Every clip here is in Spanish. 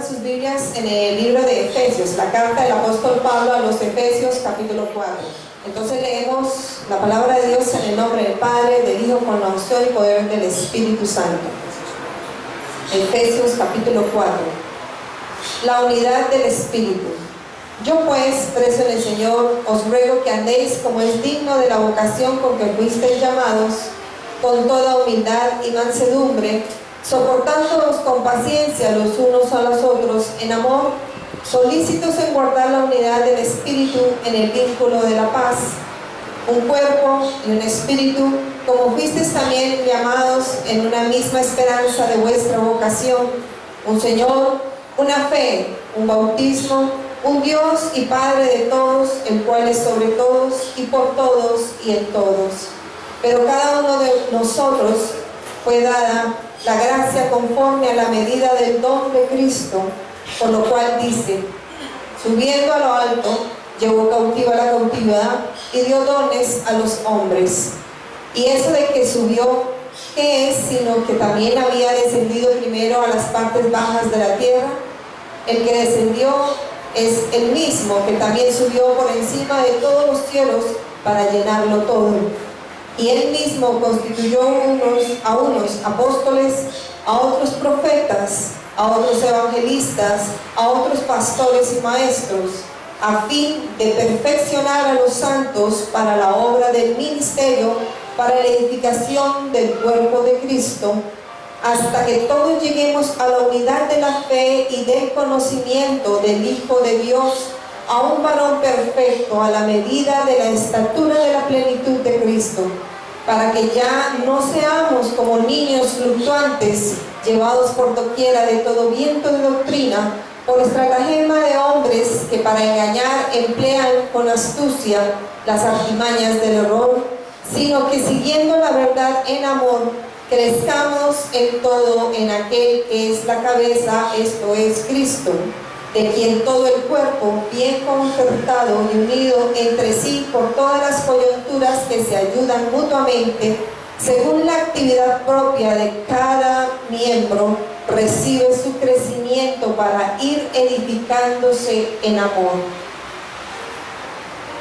sus Biblias en el libro de Efesios, la carta del apóstol Pablo a los Efesios, capítulo 4. Entonces leemos la palabra de Dios en el nombre del Padre, del Hijo, con la unción y poder del Espíritu Santo. Efesios, capítulo 4. La unidad del Espíritu. Yo pues, preso en el Señor, os ruego que andéis como es digno de la vocación con que fuisteis llamados, con toda humildad y mansedumbre, soportándoos con paciencia los unos a los otros en amor, solícitos en guardar la unidad del Espíritu en el vínculo de la paz, un cuerpo y un espíritu, como fuisteis también llamados en una misma esperanza de vuestra vocación, un Señor, una fe, un bautismo, un Dios y Padre de todos, el cual es sobre todos y por todos y en todos. Pero cada uno de nosotros fue dada la gracia conforme a la medida del don de Cristo, por lo cual dice: subiendo a lo alto, llevó cautiva la cautividad y dio dones a los hombres. Y eso de que subió, ¿qué es? Sino que también había descendido primero a las partes bajas de la tierra. El que descendió es el mismo que también subió por encima de todos los cielos para llenarlo todo. Y él mismo constituyó a unos apóstoles, a otros profetas, a otros evangelistas, a otros pastores y maestros, a fin de perfeccionar a los santos para la obra del ministerio, para la edificación del cuerpo de Cristo, hasta que todos lleguemos a la unidad de la fe y del conocimiento del Hijo de Dios, a un varón perfecto, a la medida de la estatura de la plenitud de Cristo, para que ya no seamos como niños fluctuantes, llevados por doquiera de todo viento de doctrina, por estratagema de hombres que para engañar emplean con astucia las artimañas del error, sino que siguiendo la verdad en amor, crezcamos en todo en aquel que es la cabeza, esto es Cristo, de quien todo el cuerpo, bien concertado y unido entre sí por todas las coyunturas que se ayudan mutuamente, según la actividad propia de cada miembro, recibe su crecimiento para ir edificándose en amor.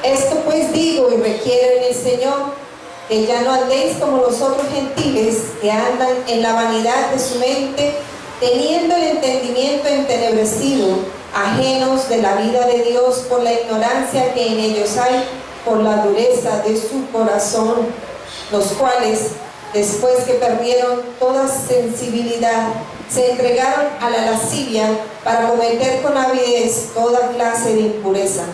Esto pues digo y requiero en el Señor, que ya no andéis como los otros gentiles que andan en la vanidad de su mente, teniendo el entendimiento entenebrecido, ajenos de la vida de Dios por la ignorancia que en ellos hay, por la dureza de su corazón, los cuales, después que perdieron toda sensibilidad, se entregaron a la lascivia para cometer con avidez toda clase de impureza.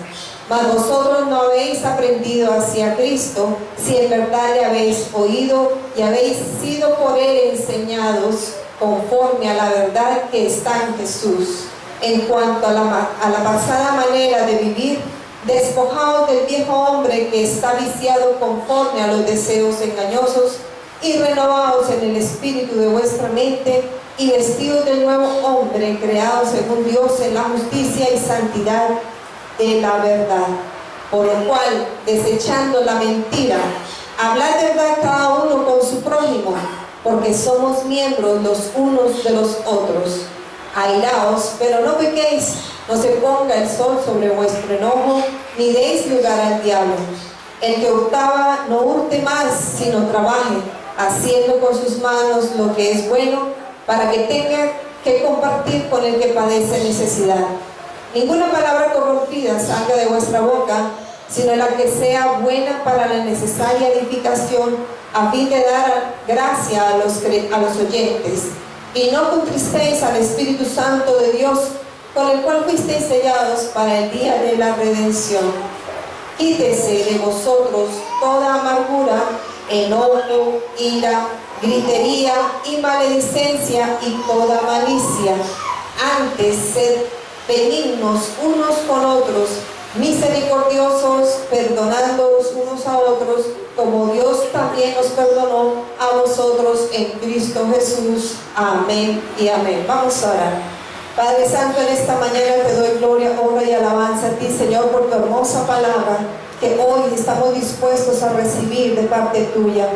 Mas vosotros no habéis aprendido hacia Cristo, si en verdad le habéis oído y habéis sido por él enseñados, conforme a la verdad que está en Jesús. En cuanto a la pasada manera de vivir, despojaos del viejo hombre que está viciado conforme a los deseos engañosos, y renovaos en el espíritu de vuestra mente, y vestidos del nuevo hombre, creado según Dios en la justicia y santidad de la verdad. Por lo cual, desechando la mentira, hablad verdad cada uno con su prójimo, porque somos miembros los unos de los otros. Airaos, pero no pequéis, no se ponga el sol sobre vuestro enojo, ni deis lugar al diablo. El que hurtaba, no hurte más, sino trabaje, haciendo con sus manos lo que es bueno, para que tenga que compartir con el que padece necesidad. Ninguna palabra corrompida salga de vuestra boca, sino la que sea buena para la necesaria edificación, a fin de dar gracia a los oyentes. Y no contristéis al Espíritu Santo de Dios, con el cual fuisteis sellados para el día de la redención. Quítese de vosotros toda amargura, enojo, ira, gritería y maledicencia y toda malicia. Antes sed benignos unos con otros, misericordiosos, perdonándoos unos a otros, como Dios también os perdonó a vosotros en Cristo Jesús. Amén y amén. Vamos a orar. Padre Santo, en esta mañana te doy gloria, honra y alabanza a ti, Señor, por tu hermosa palabra que hoy estamos dispuestos a recibir de parte tuya.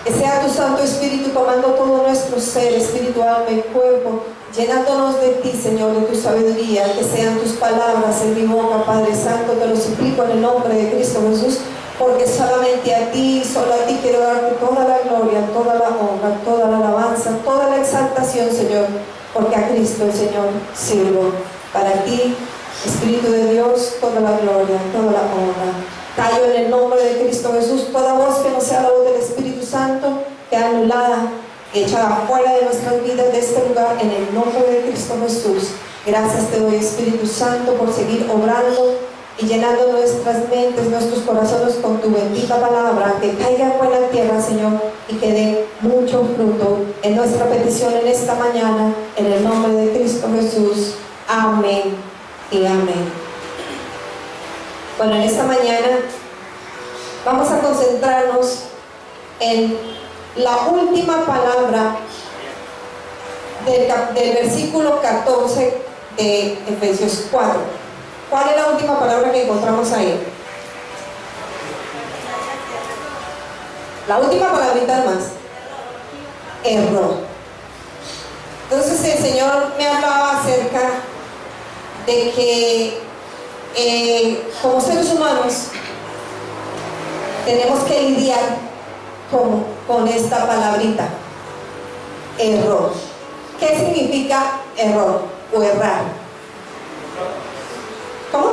Que sea tu Santo Espíritu tomando todo nuestro ser, espíritu, alma y cuerpo, llenándonos de ti, Señor, de tu sabiduría, que sean tus palabras en mi boca, Padre Santo, te lo suplico en el nombre de Cristo Jesús, porque solamente a ti, solo a ti quiero darte toda la gloria, toda la honra, toda la alabanza, toda la exaltación, Señor, porque a Cristo el Señor sirvo. Para ti, Espíritu de Dios, toda la gloria, toda la honra. Tallo en el nombre de Cristo Jesús toda voz que no sea la voz del Espíritu Santo, queda anulada, echada fuera de nuestras vidas de este lugar en el nombre de Cristo Jesús. Gracias te doy, Espíritu Santo, por seguir obrando y llenando nuestras mentes, nuestros corazones con tu bendita palabra, que caiga en buena tierra, Señor, y que dé mucho fruto en nuestra petición en esta mañana, en el nombre de Cristo Jesús. Amén y amén. Bueno, en esta mañana vamos a concentrarnos en la última palabra del versículo 14 de Efesios 4. ¿Cuál es la última palabra que encontramos ahí? La última palabrita más. Error. Entonces el Señor me hablaba acerca de que como seres humanos tenemos que lidiar con esta palabrita. Error. ¿Qué significa error o errar? ¿Cómo?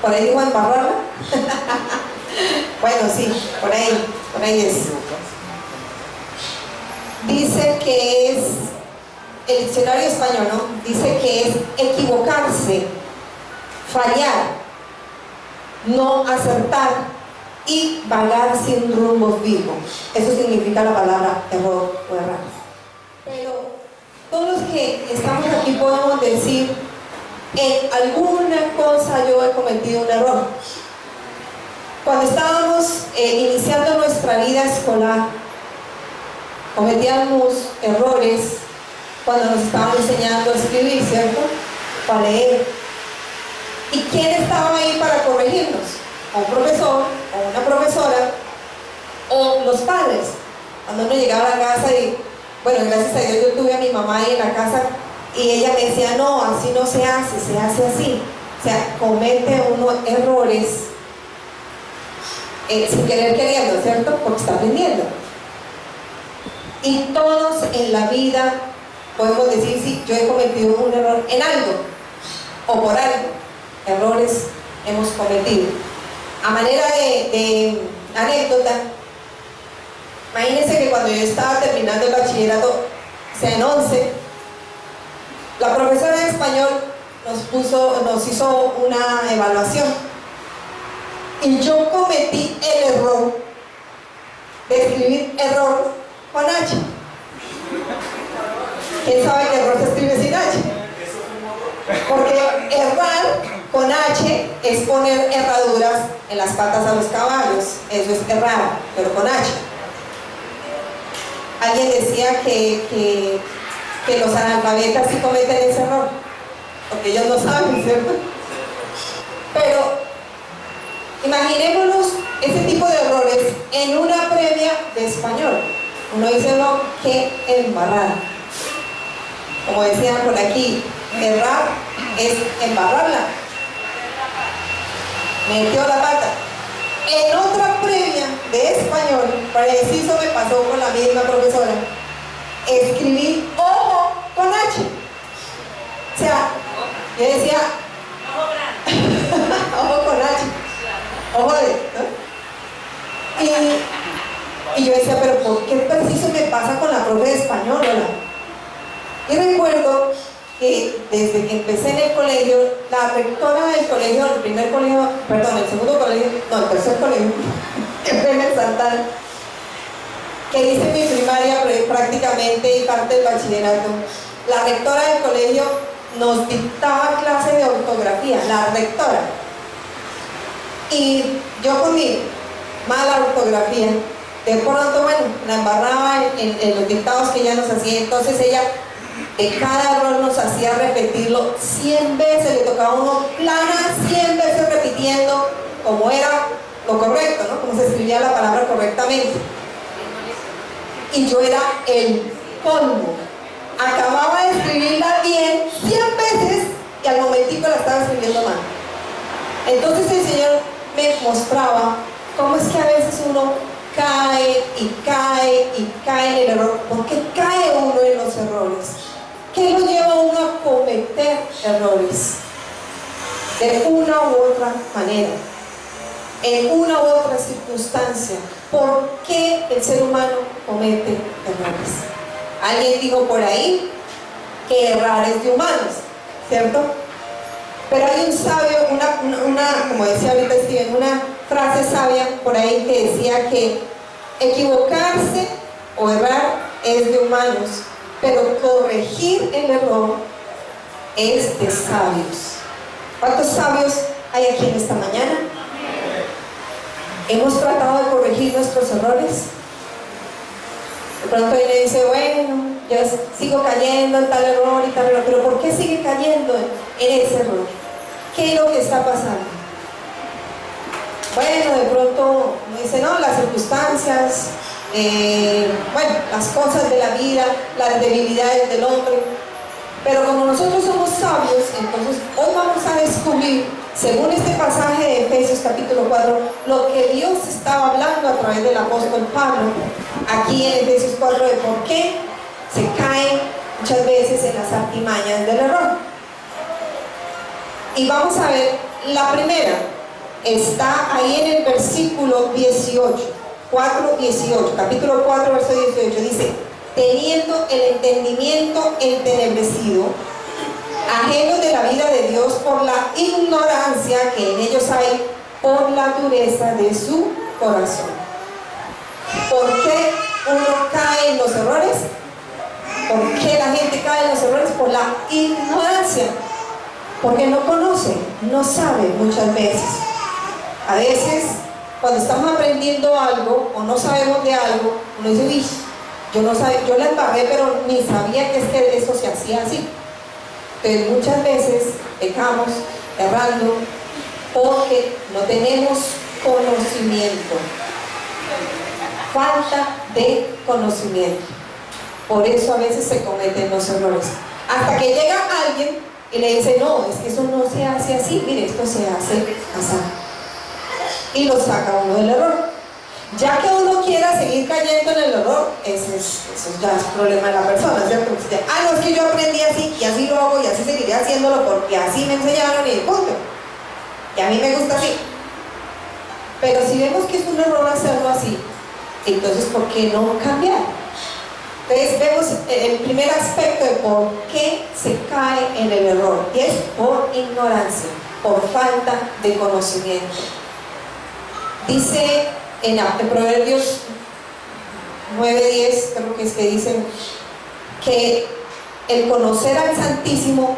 ¿Por ahí dijo embarrarla? Bueno, sí, por ahí es. Dice que es, el diccionario español, ¿no? Dice que es equivocarse, fallar, no acertar y vagar sin rumbo fijo. Eso significa la palabra error o errar. Pero todos los que estamos aquí podemos decir, en alguna cosa yo he cometido un error. Cuando estábamos iniciando nuestra vida escolar, cometíamos errores cuando nos estaban enseñando a escribir, ¿cierto? Para leer. ¿Y quién estaba ahí para corregirnos? O un profesor, o una profesora, o los padres. Cuando uno llegaba a la casa y, bueno, gracias a Dios yo tuve a mi mamá ahí en la casa y ella me decía, no, así no se hace así. O sea, comete uno errores sin querer queriendo, ¿cierto? Porque está aprendiendo. Y todos en la vida podemos decir, sí, yo he cometido un error en algo o por algo. Errores hemos cometido. A manera de anécdota, imagínense que cuando yo estaba terminando el bachillerato, o sea, en 11, la profesora de español nos hizo una evaluación y yo cometí el error de escribir error con H. ¿Quién sabe que error se escribe sin H? Porque errar con H es poner herraduras en las patas a los caballos. Eso es errar, pero con H. Alguien decía que los analfabetas sí cometen ese error, porque ellos no saben, ¿cierto? Pero imaginémonos ese tipo de errores en una previa de español. Uno dice, no, qué embarrada. Como decían por aquí, errar es embarrarla. Metió la pata. En otra previa de español, preciso me pasó con la misma profesora, escribí ojo con H. O sea, yo decía ojo con H, ojo de, ¿no? Y yo decía, pero ¿por qué preciso me pasa con la profe de español? Y recuerdo que desde que empecé en el colegio, la rectora del colegio, el primer colegio, perdón, el segundo colegio, no, el tercer colegio, que fue en el Santana, que hice mi primaria prácticamente y parte del bachillerato, la rectora del colegio nos dictaba clase de ortografía, la rectora. Y yo con mi mala ortografía, de pronto, bueno, la embarraba en los dictados que ella nos hacía, entonces ella de cada error nos hacía repetirlo 100 veces, le tocaba a uno plana 100 veces repitiendo como era lo correcto, ¿no? Como se escribía la palabra correctamente. Y yo era el colmo. Acababa de escribirla bien 100 veces y al momentico la estaba escribiendo mal. Entonces el Señor me mostraba cómo es que a veces uno cae y cae y cae en el error. ¿Por qué cae uno en los errores? ¿Qué lo lleva a uno a cometer errores? De una u otra manera, en una u otra circunstancia. ¿Por qué el ser humano comete errores? Alguien dijo por ahí que errar es de humanos, ¿cierto? Pero hay un sabio, como decía ahorita Steven, una frase sabia por ahí que decía que equivocarse o errar es de humanos, pero corregir el error es de sabios. ¿Cuántos sabios hay aquí en esta mañana? ¿Hemos tratado de corregir nuestros errores? De pronto él le dice, bueno, yo sigo cayendo en tal error y tal error, pero ¿por qué sigue cayendo en ese error? ¿Qué es lo que está pasando? Bueno, de pronto me dice, no, las circunstancias, las cosas de la vida, las debilidades del hombre. Pero como nosotros somos sabios, entonces hoy vamos a descubrir, según este pasaje de Efesios capítulo 4, lo que Dios estaba hablando a través del apóstol Pablo, aquí en Efesios 4, de por qué se caen muchas veces en las artimañas del error. Y vamos a ver, la primera está ahí en el versículo 18, 4:18, capítulo 4, verso 18, dice: teniendo el entendimiento entenebrecido, ajenos de la vida de Dios por la ignorancia que en ellos hay, por la dureza de su corazón. ¿Por qué uno cae en los errores? ¿Por qué la gente cae en los errores? Por la ignorancia. Porque no conoce, no sabe muchas veces. A veces, cuando estamos aprendiendo algo o no sabemos de algo, uno dice, uy, yo no sabía, yo la embarré, pero ni sabía que es que eso se hacía así. Entonces muchas veces pecamos errando porque no tenemos conocimiento. Falta de conocimiento. Por eso a veces se cometen los errores. Hasta que llega alguien y le dice, no, es que eso no se hace así, mire, esto se hace así. Y lo saca uno del error. Ya que uno quiera seguir cayendo en el error, eso ya es problema de la persona, ¿cierto? No, es que yo aprendí así, y así lo hago, y así seguiré haciéndolo, porque así me enseñaron y punto. Y a mí me gusta así. Pero si vemos que es un error hacerlo así, entonces ¿por qué no cambiar? Entonces vemos el primer aspecto de por qué se cae en el error, y es por ignorancia, por falta de conocimiento. Dice en Proverbios 9:10, creo que es que dicen que el conocer al Santísimo,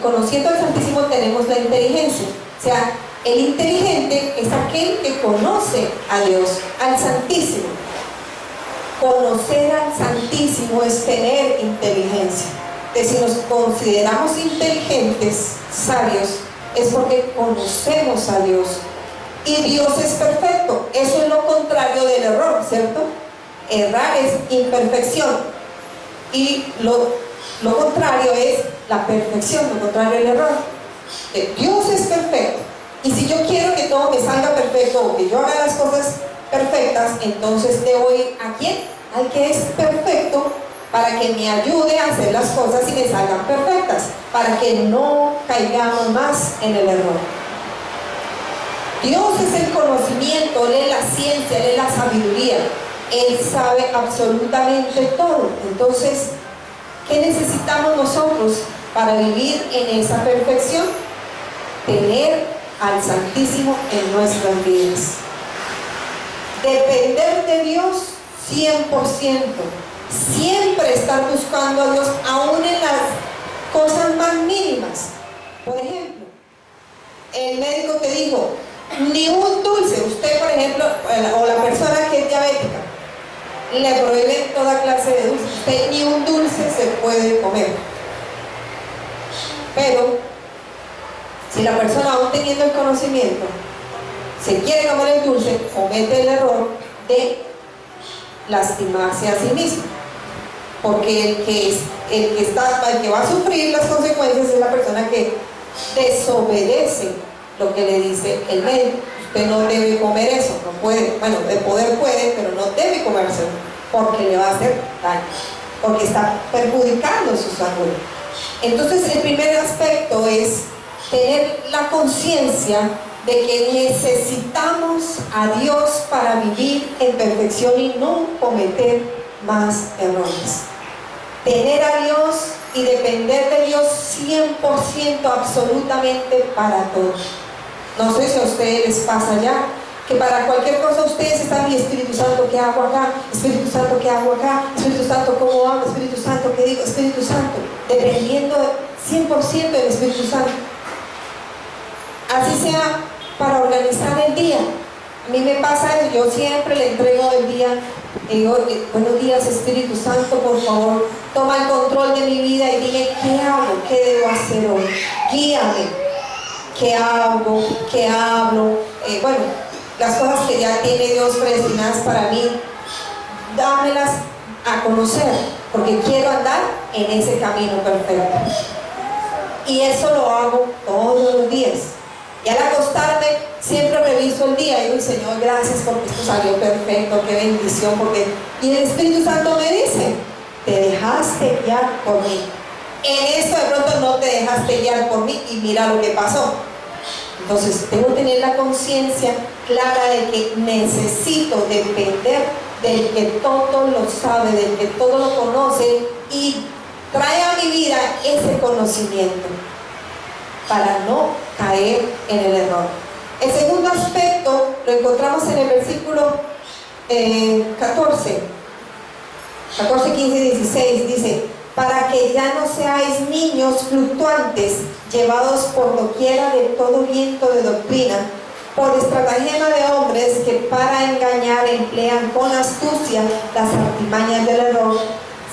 conociendo al Santísimo tenemos la inteligencia. O sea, el inteligente es aquel que conoce a Dios, al Santísimo. Conocer al Santísimo es tener inteligencia. Entonces, si nos consideramos inteligentes, sabios, es porque conocemos a Dios. Y Dios es perfecto. Eso es lo contrario del error, ¿cierto? Errar es imperfección. Y lo contrario es la perfección, lo contrario del error. Dios es perfecto. Y si yo quiero que todo me salga perfecto, o que yo haga las cosas perfectas, entonces debo ir ¿a quién? Al que es perfecto, para que me ayude a hacer las cosas y me salgan perfectas, para que no caigamos más en el error. Dios es el conocimiento, Él es la ciencia, Él es la sabiduría. Él sabe absolutamente todo. Entonces, ¿qué necesitamos nosotros para vivir en esa perfección? Tener al Santísimo en nuestras vidas. Depender de Dios 100%. Siempre estar buscando a Dios, aún en las cosas más mínimas. Por ejemplo, el médico te dijo, ni un dulce. Usted, por ejemplo, o la persona que es diabética, le prohíben toda clase de dulces. Usted ni un dulce se puede comer. Pero si la persona, aún teniendo el conocimiento, se quiere comer el dulce, comete el error de lastimarse a sí mismo. porque el que va a sufrir las consecuencias es la persona que desobedece lo que le dice el médico. Usted no debe comer eso, no puede, bueno, de poder puede, pero no debe comérselo, porque le va a hacer daño, porque está perjudicando su salud. Entonces, el primer aspecto es tener la conciencia de que necesitamos a Dios para vivir en perfección y no cometer más errores. Tener a Dios y depender de Dios 100% absolutamente para todo. No sé si a ustedes les pasa ya, que para cualquier cosa ustedes están, y Espíritu Santo, ¿qué hago acá? Espíritu Santo, ¿qué hago acá? Espíritu Santo, ¿cómo hago? Espíritu Santo, ¿qué digo? Espíritu Santo, dependiendo 100% del Espíritu Santo. Así sea para organizar el día. A mí me pasa eso, yo siempre le entrego el día, y digo, buenos días Espíritu Santo, por favor, toma el control de mi vida y dime qué hago, qué debo hacer hoy, guíame, qué hago, qué hablo, bueno, las cosas que ya tiene Dios predestinadas para mí, dámelas a conocer, porque quiero andar en ese camino perfecto. Y eso lo hago todos los días. Y al acostarme siempre reviso el día y digo, Señor, gracias porque esto salió perfecto, qué bendición, porque... Y el Espíritu Santo me dice, te dejaste guiar por mí. En esto de pronto no te dejaste guiar por mí y mira lo que pasó. Entonces debo tener la conciencia clara de que necesito depender del que todo lo sabe, del que todo lo conoce y trae a mi vida ese conocimiento para no caer en el error. El segundo aspecto lo encontramos en el versículo 14, 15 y 16, dice, para que ya no seáis niños fluctuantes, llevados por doquiera de todo viento de doctrina, por estratagema de hombres que para engañar emplean con astucia las artimañas del error,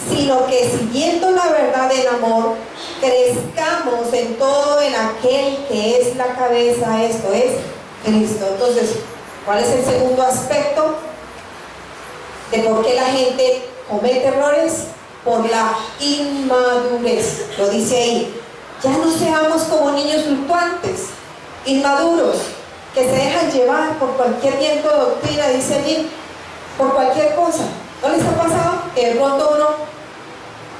sino que siguiendo la verdad del amor, crezcamos en todo en aquel que es la cabeza, esto es Cristo. Entonces, ¿cuál es el segundo aspecto de por qué la gente comete errores? Por la inmadurez. Lo dice ahí, ya no seamos como niños fluctuantes, inmaduros, que se dejan llevar por cualquier viento de doctrina, dice allí, por cualquier cosa. ¿No les ha pasado que de pronto uno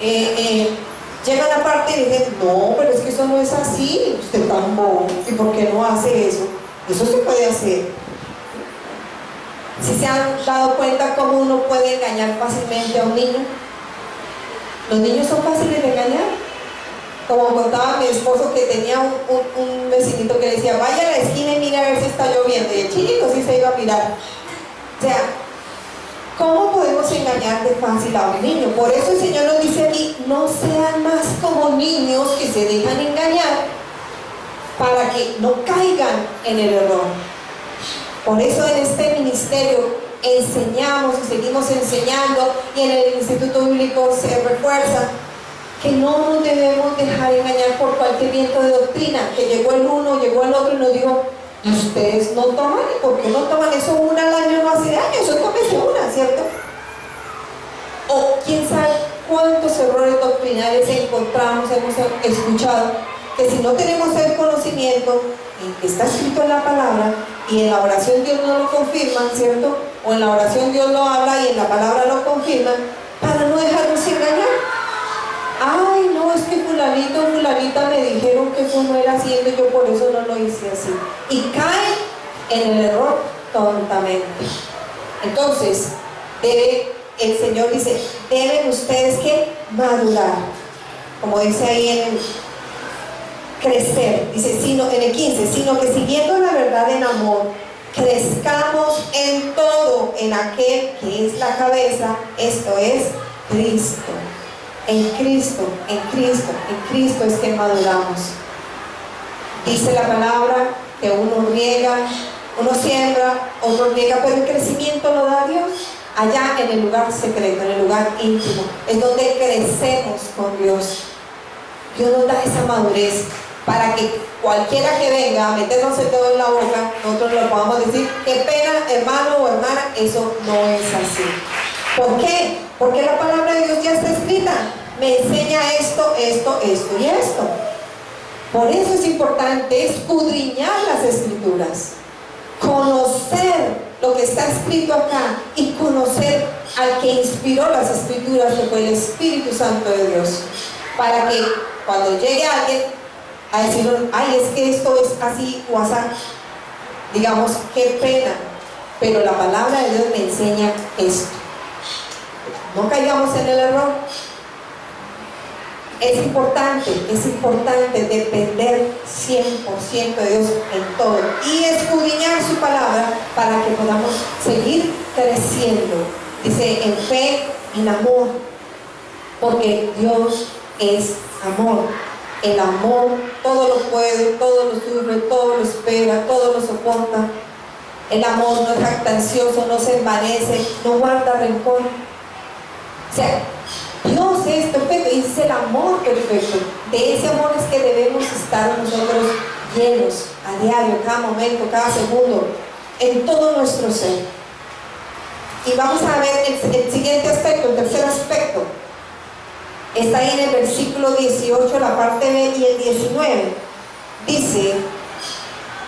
llega a la parte y dice, no, pero es que eso no es así, usted tan bobo, ¿y por qué no hace eso? Eso se puede hacer. Si se han dado cuenta cómo uno puede engañar fácilmente a un niño. Los niños son fáciles de engañar. Como contaba mi esposo, que tenía un vecinito que le decía, vaya a la esquina y mire a ver si está lloviendo, y el chiquito sí se iba a mirar. O sea, ¿cómo podemos engañar de fácil a un niño? Por eso el Señor nos dice aquí, no sean más como niños que se dejan engañar, para que no caigan en el error. Por eso en este ministerio enseñamos y seguimos enseñando, y en el Instituto Bíblico se refuerza que no nos debemos dejar engañar por cualquier viento de doctrina, que llegó el uno, llegó el otro y nos dijo, ¿y ustedes no toman? ¿Y por qué no toman? Eso una al año no hace daño, eso tómese una, ¿cierto? O quién sabe cuántos errores doctrinales encontramos, hemos escuchado, que si no tenemos el conocimiento en que está escrito en la palabra, y en la oración Dios no lo confirma, ¿cierto? O en la oración Dios lo habla y en la palabra lo confirma, para no dejarnos engañar. Ay, no, es que fulanito o fulanita me dijeron que eso no era así, y yo por eso no lo hice así. Y caen en el error tontamente. Entonces, el Señor dice, deben ustedes que madurar. Como dice ahí en el crecer, dice, en el 15, sino que siguiendo la verdad en amor, crezcamos en todo en aquel que es la cabeza, esto es Cristo. En Cristo, en Cristo, en Cristo es que maduramos. Dice la palabra que uno riega, uno siembra, otro riega, pero el crecimiento lo da Dios. Allá en el lugar secreto, en el lugar íntimo, es donde crecemos con Dios. Dios nos da esa madurez para que cualquiera que venga a meternos el dedo en la boca, nosotros le podamos decir, qué pena, hermano o hermana, eso no es así. ¿Por qué? Porque la palabra de Dios ya está escrita. Me enseña esto, esto, esto y esto. Por eso es importante escudriñar las escrituras, conocer lo que está escrito acá y conocer al que inspiró las escrituras, que fue el Espíritu Santo de Dios, para que cuando llegue alguien a decir, ay, es que esto es así o así, digamos, qué pena, pero la palabra de Dios me enseña esto. No caigamos en el error. Es importante depender 100% de Dios en todo y escudriñar su palabra para que podamos seguir creciendo. Dice, en fe, en amor, porque Dios es amor. El amor todo lo puede, todo lo sufre, todo lo espera, todo lo soporta. El amor no es jactancioso, no se envanece, no guarda rencor. O sea, Dios es perfecto y es el amor perfecto. De ese amor es que debemos estar nosotros llenos a diario, cada momento, cada segundo, en todo nuestro ser. Y vamos a ver el siguiente aspecto, el tercer aspecto. Está ahí en el versículo 18, la parte B y el 19. Dice,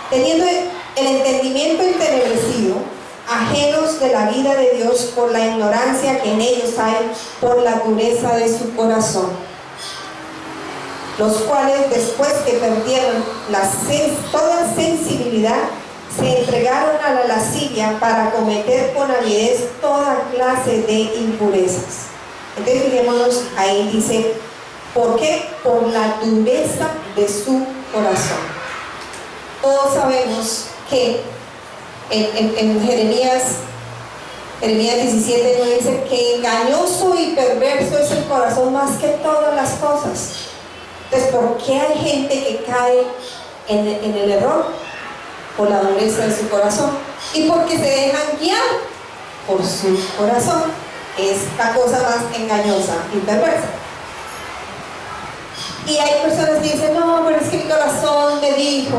teniendo el entendimiento entenebrecido, ajenos de la vida de Dios por la ignorancia que en ellos hay, por la dureza de su corazón, los cuales después que perdieron toda sensibilidad, se entregaron a la lascivia para cometer con avidez toda clase de impurezas. Entonces fijémonos, ahí dice, ¿por qué? Por la dureza de su corazón. Todos sabemos que en Jeremías 17 nos dice que engañoso y perverso es el corazón más que todas las cosas. Entonces, ¿por qué hay gente que cae en el error? Por la dureza de su corazón, y porque se dejan guiar por su corazón. Es la cosa más engañosa y perversa. Y hay personas que dicen, no, pero es que mi corazón me dijo.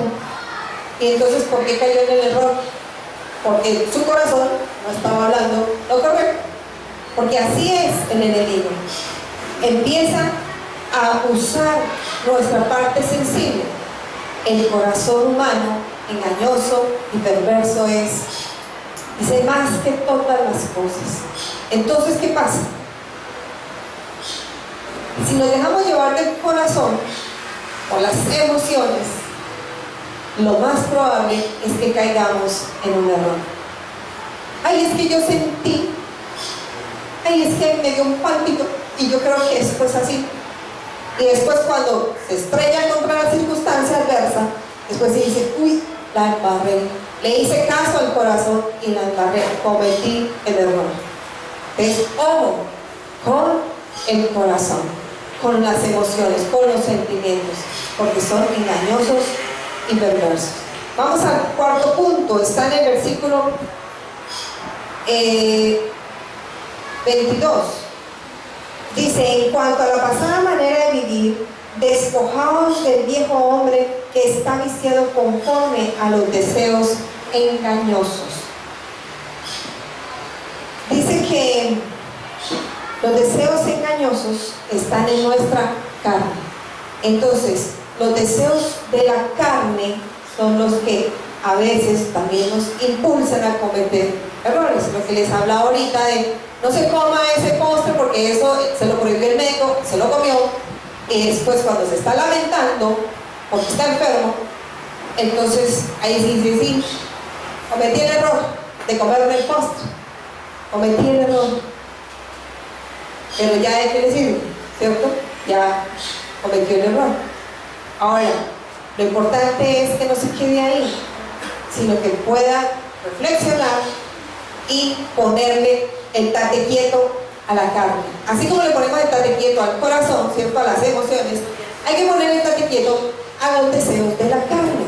Y entonces, ¿por qué cayó en el error? Porque su corazón no estaba hablando lo correcto. Porque así es el enemigo. Empieza a usar nuestra parte sensible. El corazón humano, engañoso y perverso es, dice, más que todas las cosas. Entonces, ¿qué pasa? Si nos dejamos llevar del corazón o las emociones, lo más probable es que caigamos en un error. Ay, es que yo sentí, ay, es que me dio un palpito, y yo creo que esto es así. Y después, cuando se estrella contra la circunstancia adversa, después se dice, uy, la embarré, le hice caso al corazón y la embarré, cometí el error. Entonces, ojo con el corazón, con las emociones, con los sentimientos, porque son engañosos y perversos. Vamos al cuarto punto, está en el versículo 22. Dice, en cuanto a la pasada manera de vivir, despojaos del viejo hombre que está viciado conforme a los deseos engañosos. Dice que los deseos engañosos están en nuestra carne. Entonces, los deseos de la carne son los que a veces también nos impulsan a cometer errores. Lo que les hablaba ahorita de no se coma ese postre porque eso se lo prohibió el médico, se lo comió, y después cuando se está lamentando porque está enfermo, entonces ahí sí, cometí el error de comerme el postre, cometí el error, pero ya ¿qué le sirve? ¿Cierto? Ya cometió el error. Ahora, lo importante es que no se quede ahí, sino que pueda reflexionar y ponerle el tate quieto a la carne. Así como le ponemos el tate quieto al corazón, ¿cierto? A las emociones, hay que ponerle el tate quieto a los deseos de la carne.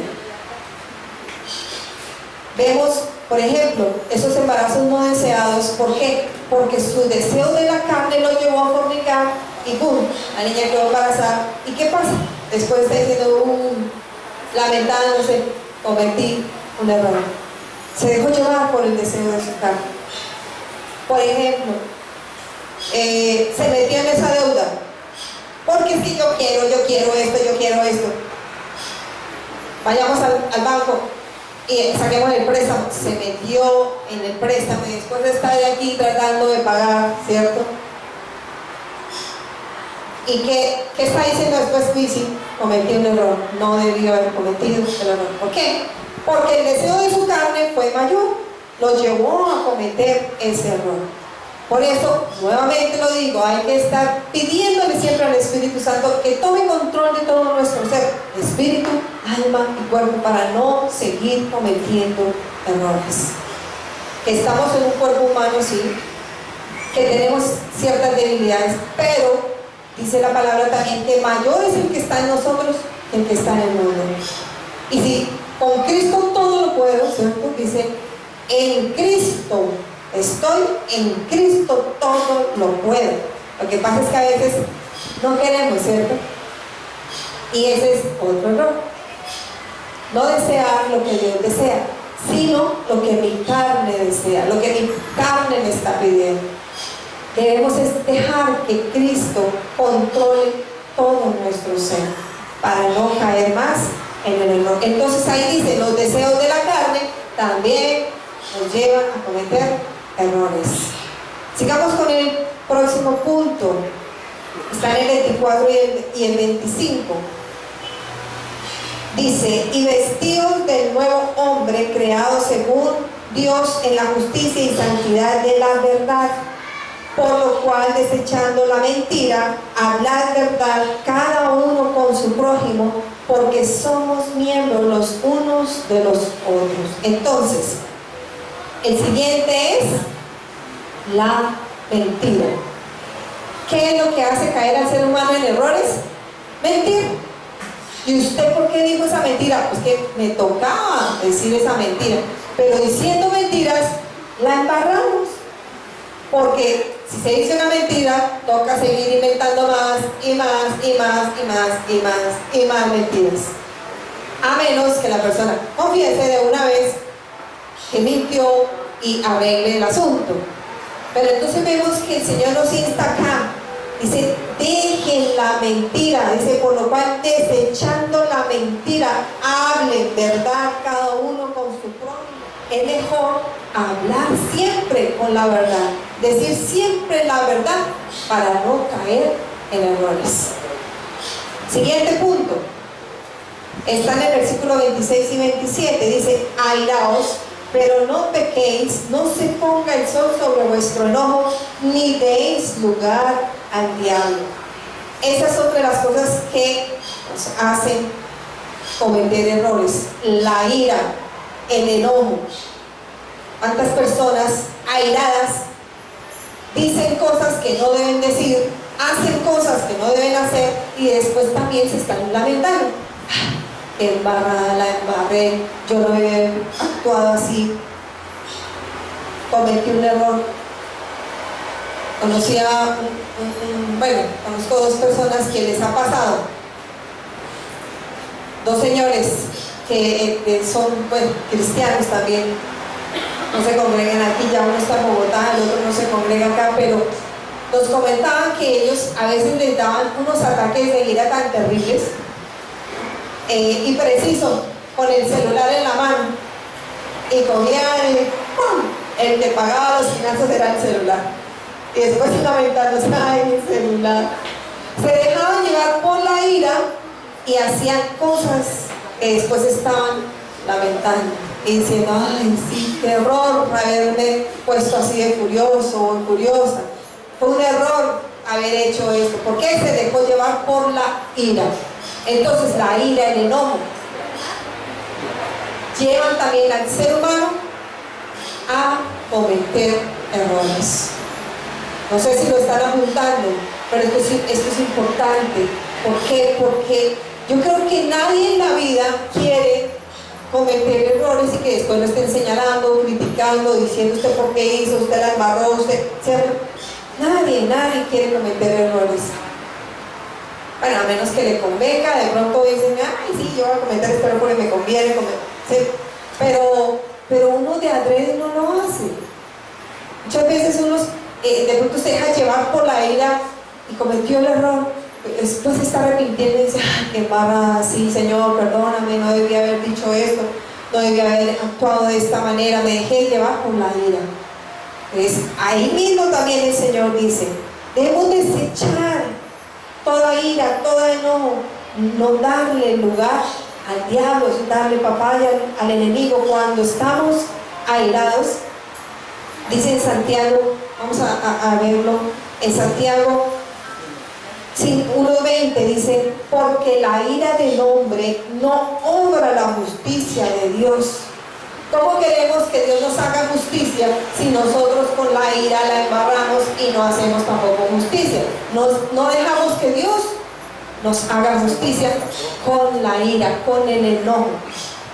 Vemos, por ejemplo, esos embarazos no deseados. ¿Por qué? Porque su deseo de la carne lo llevó a fornicar y ¡pum! La niña quedó embarazada. ¿Y qué pasa? Después está diciendo, lamentándose, cometí un error. Se dejó llevar por el deseo de su carne. Por ejemplo, se metió en esa deuda. Porque es que yo quiero esto. Vayamos al banco y saquemos el préstamo. Se metió en el préstamo y después está de aquí tratando de pagar, ¿cierto? ¿Y qué está diciendo después? Sí, cometí un error, no debió haber cometido el error. ¿Por qué? Porque el deseo de su carne fue mayor, lo llevó a cometer ese error. Por eso, nuevamente lo digo, hay que estar pidiéndole siempre al Espíritu Santo que tome control de todo nuestro ser, espíritu, alma y cuerpo, para no seguir cometiendo errores. Que estamos en un cuerpo humano, sí, que tenemos ciertas debilidades, pero dice la palabra también que mayor es el que está en nosotros que el que está en el mundo. Y si con Cristo todo lo puedo, ¿cierto? Dice, en Cristo estoy, en Cristo todo lo puedo. Lo que pasa es que a veces no queremos, ¿cierto? Y ese es otro error. No desear lo que Dios desea, sino lo que mi carne desea, lo que mi carne me está pidiendo. Debemos dejar que Cristo controle todo nuestro ser para no caer más en el error. Entonces ahí dice, los deseos de la carne también nos llevan a cometer errores. Sigamos con el próximo punto. Está en el 24 y el 25. Dice, y vestidos del nuevo hombre creado según Dios en la justicia y santidad de la verdad. Por lo cual, desechando la mentira, hablad verdad cada uno con su prójimo, porque somos miembros los unos de los otros. Entonces, el siguiente es la mentira. ¿Qué es lo que hace caer al ser humano en errores? Mentir. ¿Y usted por qué dijo esa mentira? Pues que me tocaba decir esa mentira. Pero diciendo mentiras, la embarramos. Porque si se dice una mentira, toca seguir inventando más y más y más y más y más y más mentiras. A menos que la persona confiese de una vez que mintió y arregle el asunto. Pero entonces vemos que el Señor nos insta acá. Dice, dejen la mentira. Dice, por lo cual, desechando la mentira, hablen verdad cada uno con su prójimo. Es mejor hablar siempre con la verdad, decir siempre la verdad para no caer en errores. Siguiente punto. Está en el versículo 26 y 27. Dice, airaos, pero no pequéis, no se ponga el sol sobre vuestro enojo, ni deis lugar al diablo. Esa es otra de las cosas que nos hacen cometer errores. La ira, el enojo. ¿Cuántas personas airadas dicen cosas que no deben decir, hacen cosas que no deben hacer y después también se están lamentando? Embarrada, la embarré, yo no he actuado así, cometí un error. Conozco dos personas que les ha pasado, dos señores que son cristianos también, no se congregan aquí, ya uno está en Bogotá, el otro no se congrega acá, pero nos comentaban que ellos a veces les daban unos ataques de ira tan terribles y preciso, con el celular en la mano, y cogían y ¡pum! El que pagaba los finanzas era el celular, y después lamentándose, ay, mi celular. Se dejaban llevar por la ira y hacían cosas que después estaban lamentando y diciendo, ay, sí, qué error haberme puesto así de furioso o furiosa, fue un error haber hecho esto. ¿Por qué? Se dejó llevar por la ira. Entonces la ira, el enojo, llevan también al ser humano a cometer errores. No sé si lo están apuntando, pero esto es importante. ¿Por qué? Porque yo creo que nadie en la vida quiere cometer errores y que después lo estén señalando, criticando, diciendo usted por qué hizo, usted la embarró, usted, ¿cierto? Nadie quiere cometer errores. Bueno, a menos que le convenga, de pronto dicen, ay, sí, yo voy a cometer esto porque me conviene, ¿sí? Pero uno de adrede no lo hace. Muchas veces unos de pronto se deja llevar por la ira y cometió el error, después se está arrepintiendo y dice, ay, qué embarrada, sí, Señor, perdóname, no debía haber dicho esto, no debía haber actuado de esta manera, me dejé llevar por la ira. Pues ahí mismo también el Señor dice, debemos desechar toda ira, todo enojo, no darle lugar al diablo, darle papaya al enemigo cuando estamos airados. Dice en Santiago, vamos a verlo, en Santiago 1:20 dice, porque la ira del hombre no obra la justicia de Dios. ¿Cómo queremos que Dios nos haga justicia si nosotros con la ira la embarramos y no hacemos tampoco justicia? No dejamos que Dios nos haga justicia con la ira, con el enojo.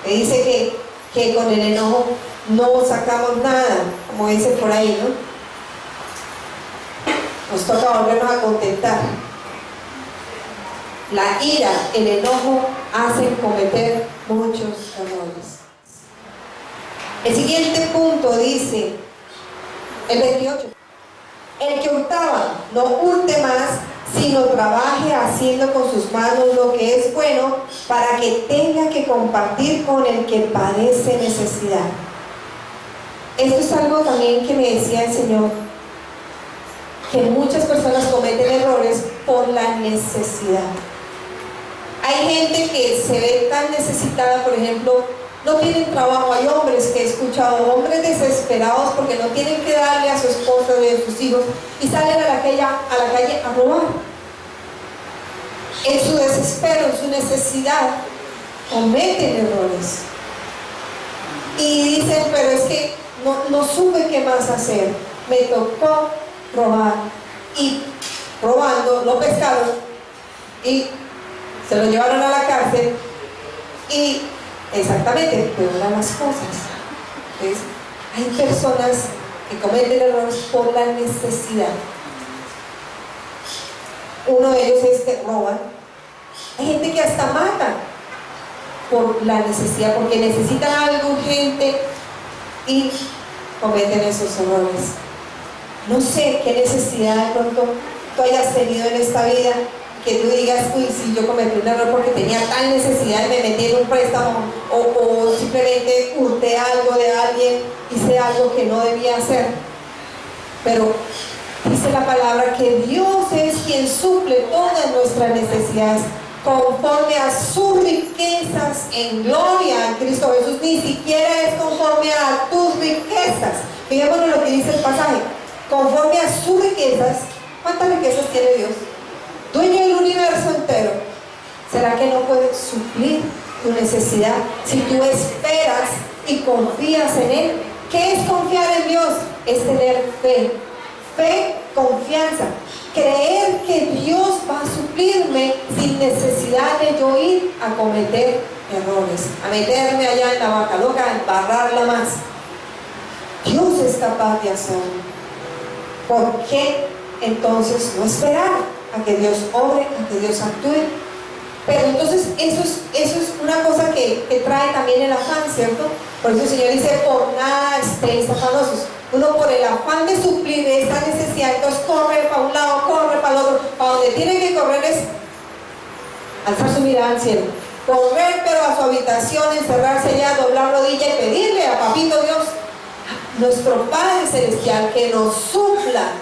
Me dice que con el enojo no sacamos nada, como dice por ahí, ¿no? Nos toca volvernos a contentar. La ira, el enojo hacen cometer muchos errores. El siguiente punto dice, el 28, el que hurtaba no hurte más, sino trabaje haciendo con sus manos lo que es bueno, para que tenga que compartir con el que padece necesidad. Esto es algo también que me decía el Señor, que muchas personas cometen errores por la necesidad. Hay gente que se ve tan necesitada, por ejemplo, no tienen trabajo. Hay hombres que he escuchado, hombres desesperados porque no tienen que darle a su esposa y a sus hijos y salen a la calle a robar. En su desespero, en su necesidad, cometen errores. Y dicen, pero es que no supe qué más hacer. Me tocó robar. Y robando, lo pescaron y se lo llevaron a la cárcel y exactamente peoran las cosas. Entonces, hay personas que cometen errores por la necesidad. Uno de ellos es que roban. Hay gente que hasta mata por la necesidad, porque necesitan algo urgente y cometen esos errores. No sé qué necesidad de pronto tú hayas tenido en esta vida, que tú digas, uy, si yo cometí un error porque tenía tal necesidad y me metí en un préstamo, o simplemente hurté algo de alguien, hice algo que no debía hacer. Pero dice la palabra que Dios es quien suple todas nuestras necesidades conforme a sus riquezas en gloria en Cristo Jesús. Ni siquiera es conforme a tus riquezas. Fijémonos lo que dice el pasaje. Conforme a sus riquezas. ¿Cuántas riquezas tiene Dios? Dueño del universo entero. ¿Será que no puede suplir tu necesidad si tú esperas y confías en Él? ¿Qué es confiar en Dios? Es tener fe. Fe, confianza. Creer que Dios va a suplirme sin necesidad de yo ir a cometer errores, a meterme allá en la vaca loca, a embarrarla más. Dios es capaz de hacerlo. ¿Por qué entonces no esperar a que Dios obre, a que Dios actúe? Pero entonces eso es una cosa que trae también el afán, ¿cierto? Por eso el Señor dice, por nada estéis afanosos. Uno por el afán de suplir esta necesidad, entonces corre para un lado, corre para el otro. Para donde tiene que correr es alzar su mirada al cielo. Correr pero a su habitación, encerrarse allá, doblar rodilla y pedirle a Papito Dios, nuestro Padre Celestial, que nos supla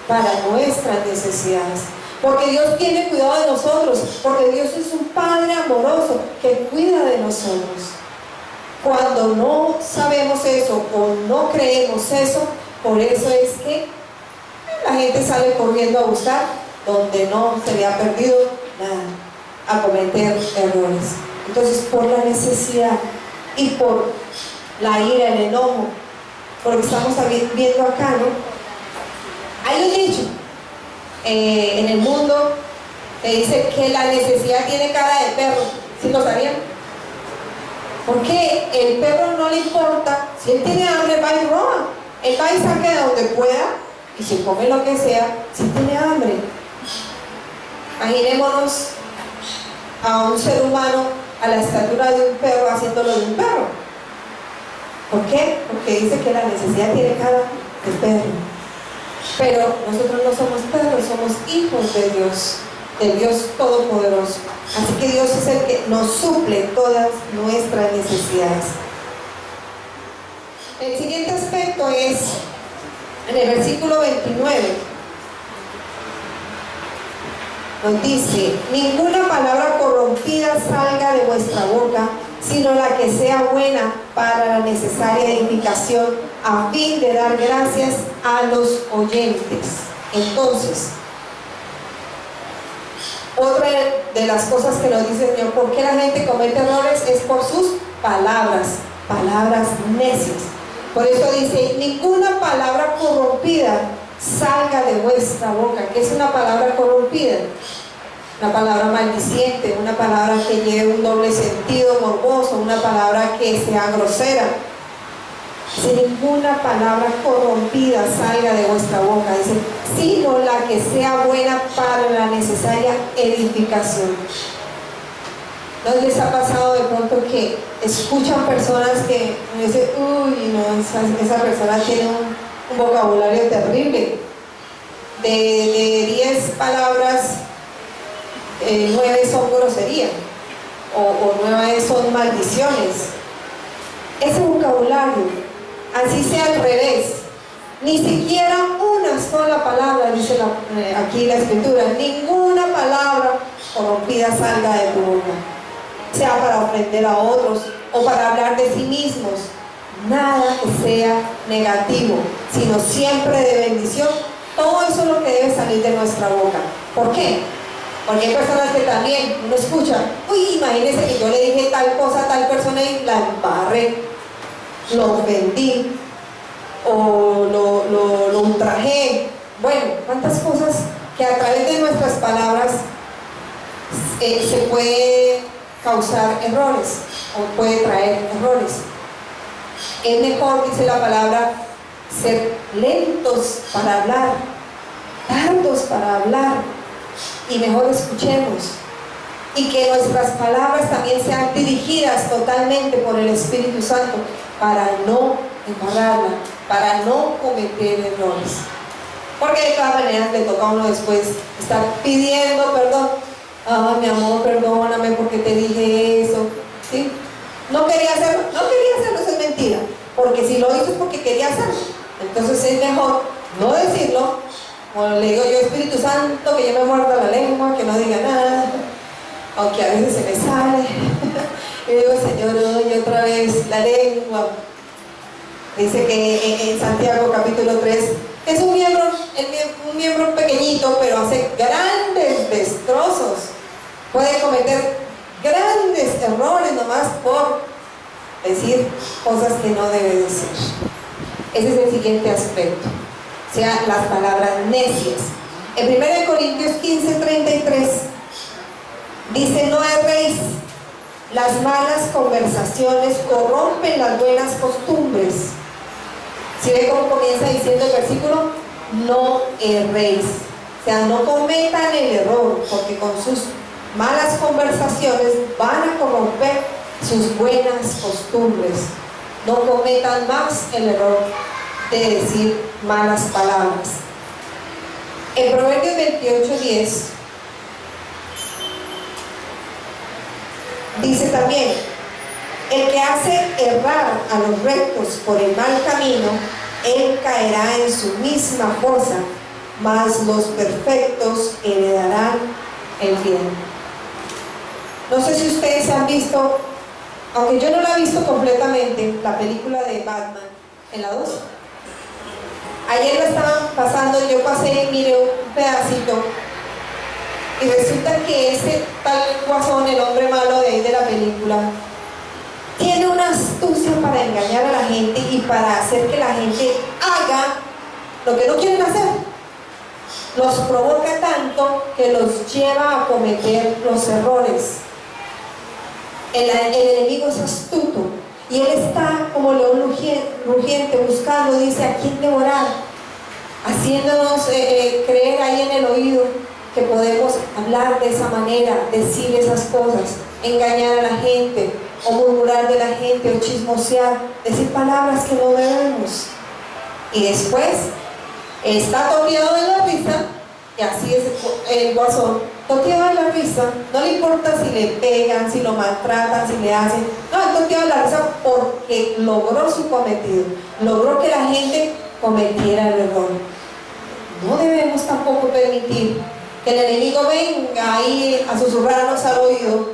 para nuestras necesidades. Porque Dios tiene cuidado de nosotros, porque Dios es un Padre amoroso que cuida de nosotros. Cuando no sabemos eso o no creemos eso, por eso es que la gente sale corriendo a buscar donde no se le ha perdido nada, a cometer errores. Entonces, por la necesidad y por la ira, el enojo, porque estamos viendo acá, ¿no? Hay un dicho en el mundo que dice que la necesidad tiene cara de perro. ¿Sí lo sabían? Porque el perro no le importa, si él tiene hambre va y roba, él va y saca de donde pueda y se come lo que sea si tiene hambre. Imaginémonos a un ser humano a la estatura de un perro haciéndolo de un perro. ¿Por qué? Porque dice que la necesidad tiene cara de perro. Pero nosotros no somos perros, somos hijos de Dios, del Dios Todopoderoso. Así que Dios es el que nos suple todas nuestras necesidades. El siguiente aspecto es en el versículo 29. Nos dice: ninguna palabra corrompida salga de vuestra boca, sino la que sea buena para la necesaria edificación, a fin de dar gracias a los oyentes. Entonces, otra de las cosas que nos dice el Señor, ¿por qué la gente comete errores? Es por sus palabras necias. Por eso dice: ninguna palabra corrompida salga de vuestra boca. ¿Qué es una palabra corrompida? Una palabra maldiciente, una palabra que lleve un doble sentido morboso, una palabra que sea grosera. Si ninguna palabra corrompida salga de vuestra boca, dice, sino la que sea buena para la necesaria edificación. ¿No les ha pasado de pronto que escuchan personas que dicen, uy, no, esa persona tiene un vocabulario terrible? De 10 palabras, 9 son grosería, o 9 son maldiciones. Ese vocabulario, así sea al revés, ni siquiera una sola palabra, dice aquí la Escritura, ninguna palabra corrompida salga de tu boca, sea para ofender a otros o para hablar de sí mismos, nada que sea negativo, sino siempre de bendición. Todo eso es lo que debe salir de nuestra boca. ¿Por qué? Porque hay personas que también uno escucha, uy, imagínese que yo le dije tal cosa a tal persona y la embarré, lo ofendí o lo ultrajé. Bueno, cuántas cosas que a través de nuestras palabras se puede causar errores o puede traer errores. Es mejor, dice la palabra, ser lentos para hablar, tardos para hablar, y mejor escuchemos, y que nuestras palabras también sean dirigidas totalmente por el Espíritu Santo para no embarrarla, para no cometer errores, porque de todas maneras le toca a uno después estar pidiendo perdón. Ah, mi amor, perdóname porque te dije eso, ¿sí? No quería hacerlo, eso es mentira, porque si lo hizo es porque quería hacerlo. Entonces es mejor no decirlo. Como le digo yo, Espíritu Santo, que yo me muerda la lengua, que no diga nada, aunque a veces se me sale. Y digo, Señor, hoy otra vez la lengua. Dice que en Santiago capítulo 3 es un miembro pequeñito, pero hace grandes destrozos. Puede cometer grandes errores nomás por decir cosas que no debe decir. Ese es el siguiente aspecto. O sea, las palabras necias. En 1 Corintios 15:33 dice: no erréis, las malas conversaciones corrompen las buenas costumbres. ¿Sí ve cómo comienza diciendo el versículo? No erréis. O sea, no cometan el error, porque con sus malas conversaciones van a corromper sus buenas costumbres. No cometan más el error de decir malas palabras. En Proverbios 28:10 dice también: el que hace errar a los rectos por el mal camino, él caerá en su misma fosa, mas los perfectos heredarán el bien. No sé si ustedes han visto, aunque yo no la he visto completamente, la película de Batman en la 2. Ayer la estaban pasando, yo pasé y miré un pedacito, y resulta que ese tal Guasón, el hombre malo de ahí de la película, tiene una astucia para engañar a la gente y para hacer que la gente haga lo que no quieren hacer. Los provoca tanto que los lleva a cometer los errores. El enemigo es astuto y él está como león rugiente buscando, dice, a quién devorar, haciéndonos creer ahí en el oído que podemos hablar de esa manera, decir esas cosas, engañar a la gente, o murmurar de la gente, o chismosear, decir palabras que no debemos. Y después está toteado de la risa, y así es el guasón, toteado de la risa, no le importa si le pegan, si lo maltratan, si le hacen, no, el toteado de la risa porque logró su cometido, logró que la gente cometiera el error. No debemos tampoco permitir que el enemigo venga ahí a susurrarnos al oído,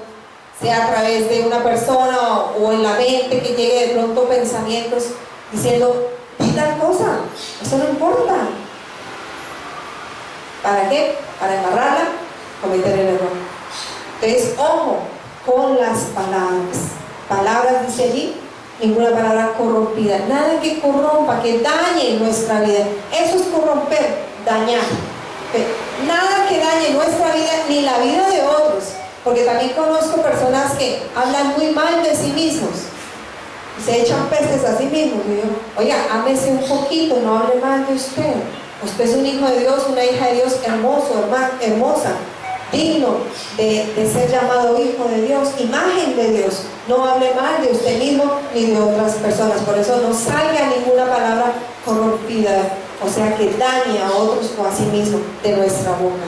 sea a través de una persona o en la mente, que llegue de pronto pensamientos diciendo, ¿qué tal cosa? Eso no importa. ¿Para qué? Para embarrarla, cometer el error. Entonces, ojo con las palabras. Palabras, dice allí, ninguna palabra corrompida. Nada que corrompa, que dañe nuestra vida. Eso es corromper, dañar. Nada que dañe nuestra vida ni la vida de otros. Porque también conozco personas que hablan muy mal de sí mismos. Se echan pestes a sí mismos. Y yo, oiga, ámese un poquito, no hable mal de usted. Usted es un hijo de Dios, una hija de Dios, hermoso, hermosa, digno de ser llamado hijo de Dios, imagen de Dios. No hable mal de usted mismo ni de otras personas. Por eso no salga ninguna palabra corrompida, o sea, que dañe a otros o a sí mismo de nuestra boca.